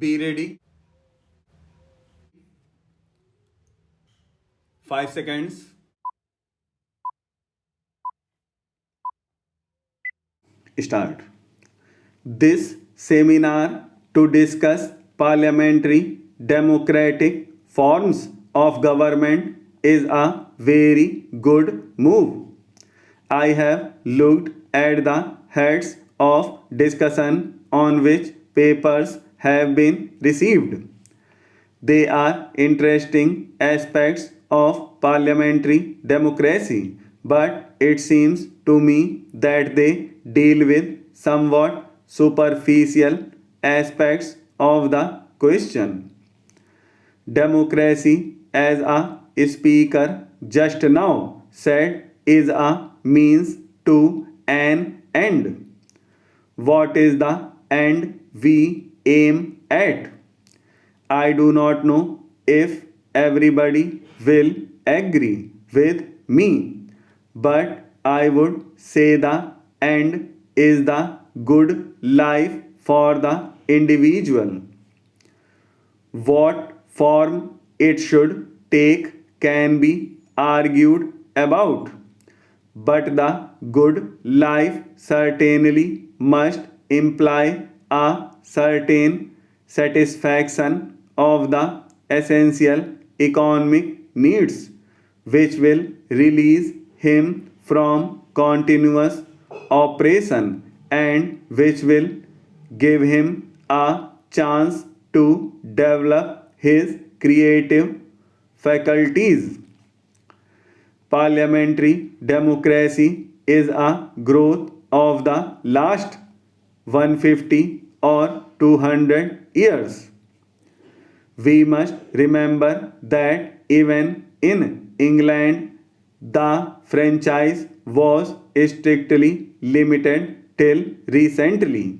Be ready. 5 seconds. Start. This seminar to discuss parliamentary democratic forms of government is a very good move. I have looked at the heads of discussion on which papers have been received. They are interesting aspects of parliamentary democracy, but it seems to me that they deal with somewhat superficial aspects of the question. Democracy, as a speaker just now said, is a means to an end. What is the end we aim at? I do not know if everybody will agree with me, but I would say the end is the good life for the individual. What form it should take can be argued about, but the good life certainly must imply a certain satisfaction of the essential economic needs, which will release him from continuous operation and which will give him a chance to develop his creative faculties. Parliamentary democracy is a growth of the last 150 or 200 years. We must remember that even in England, the franchise was strictly limited till recently.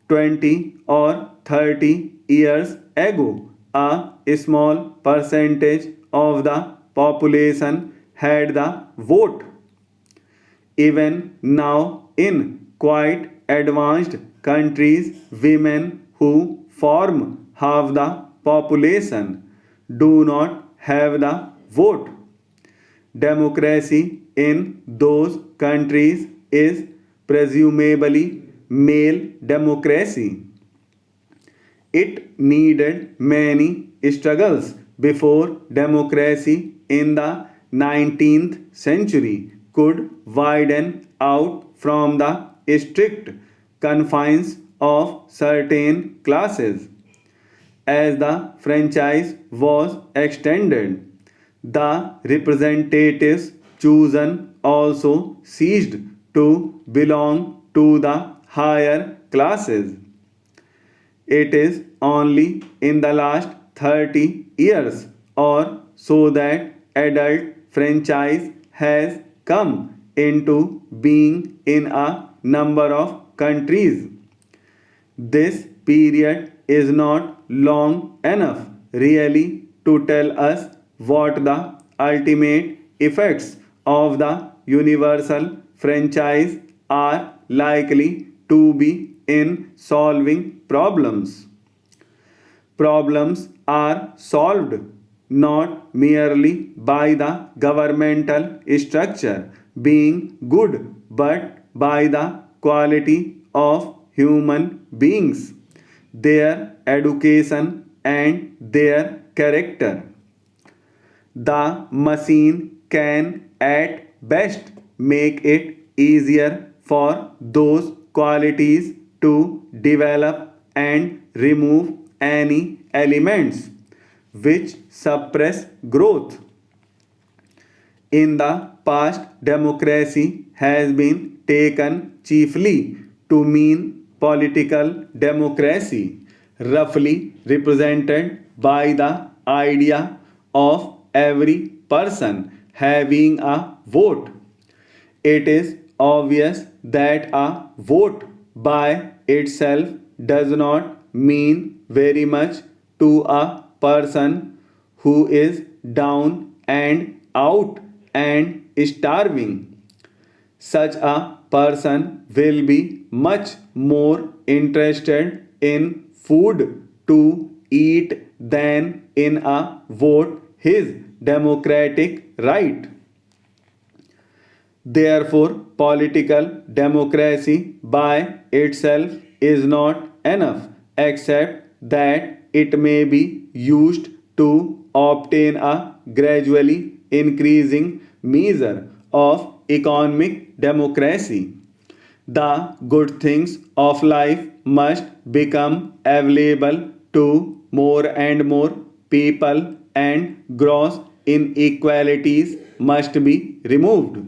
20 or 30 years ago, a small percentage of the population had the vote. Even now, in quite advanced countries, women who form half the population do not have the vote. Democracy in those countries is presumably male democracy. It needed many struggles before democracy in the 19th century could widen out from the strict confines of certain classes. As the franchise was extended, the representatives chosen also ceased to belong to the higher classes. It is only in the last 30 years or so that adult franchise has come into being in a number of countries. This period is not long enough really to tell us what the ultimate effects of the universal franchise are likely to be in solving problems. Problems are solved not merely by the governmental structure being good, but by the quality of human beings, their education, and their character. The machine can at best make it easier for those qualities to develop and remove any elements which suppress growth. In the past, democracy has been taken chiefly to mean political democracy, roughly represented by the idea of every person having a vote. It is obvious that a vote by itself does not mean very much to a person who is down and out and starving. Such a person will be much more interested in food to eat than in a vote his democratic right. Therefore, political democracy by itself is not enough, except that it may be used to obtain a gradually increasing measure of economic democracy. The good things of life must become available to more and more people, and gross inequalities must be removed.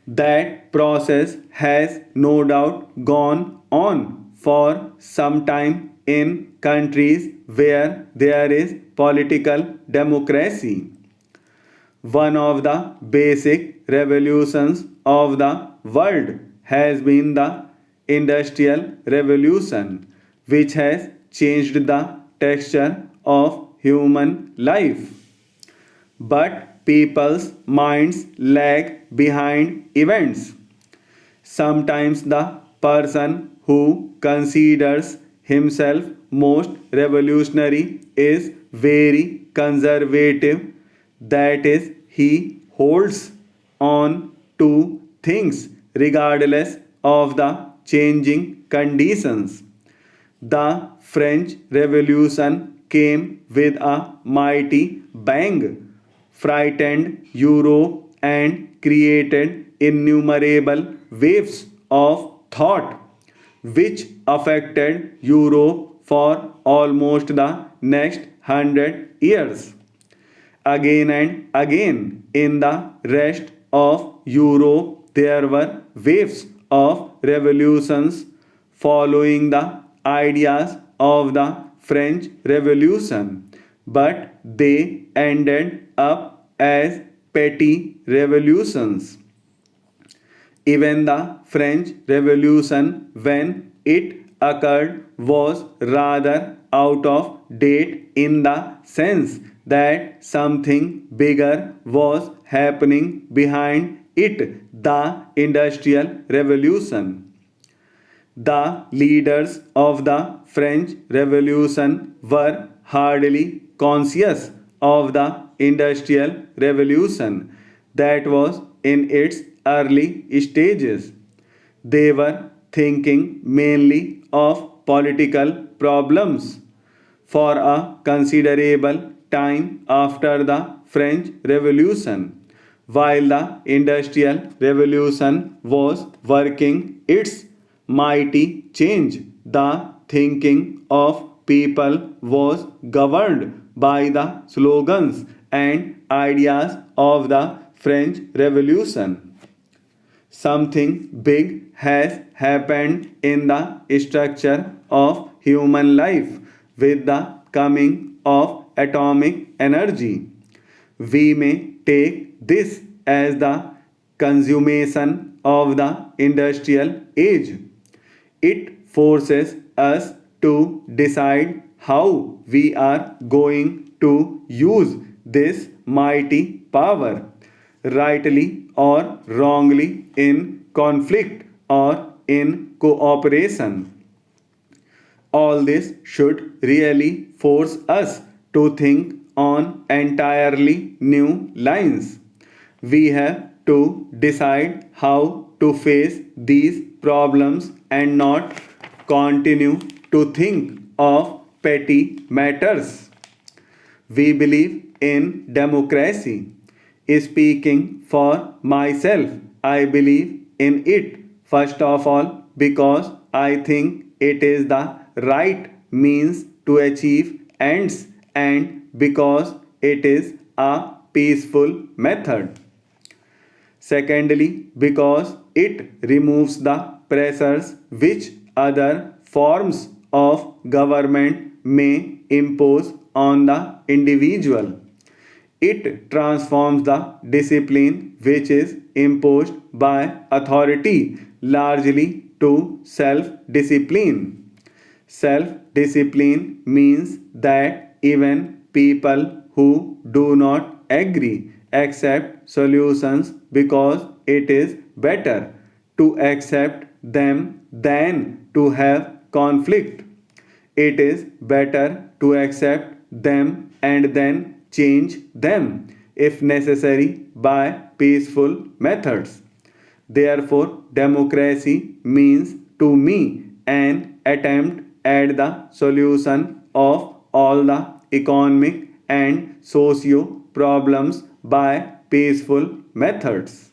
That process has no doubt gone on for some time in countries where there is political democracy. One of the basic revolutions of the world has been the Industrial Revolution, which has changed the texture of human life. But people's minds lag behind events. Sometimes the person who considers himself most revolutionary is very conservative, that is, he holds on to things regardless of the changing conditions. The French Revolution came with a mighty bang, frightened Europe, and created innumerable waves of thought which affected Europe for almost the next 100 years. Again and again in the rest of Europe, there were waves of revolutions following the ideas of the French Revolution, but they ended up as petty revolutions. Even the French Revolution, when it occurred, was rather out of date in the sense that something bigger was happening behind it, the Industrial Revolution. The leaders of the French Revolution were hardly conscious of the Industrial Revolution that was in its early stages. They were thinking mainly of political problems. For a considerable time after the French Revolution, while the Industrial Revolution was working its mighty change, the thinking of people was governed by the slogans and ideas of the French Revolution. Something big has happened in the structure of human life with the coming of atomic energy. We may take this as the consummation of the industrial age. It forces us to decide how we are going to use this mighty power, rightly or wrongly, in conflict or in cooperation. All this should really force us to think on entirely new lines. We have to decide how to face these problems and not continue to think of petty matters. We believe in democracy. Speaking for myself, I believe in it first of all because I think it is the right means to achieve ends and because it is a peaceful method. Secondly, because it removes the pressures which other forms of government may impose on the individual. It transforms the discipline which is imposed by authority largely to self discipline. Self discipline means that even people who do not agree accept solutions because it is better to accept them than to have conflict. it is better to accept them and then change them if necessary by peaceful methods. Therefore, democracy means to me an attempt at the solution of all the economic and socio problems by peaceful methods.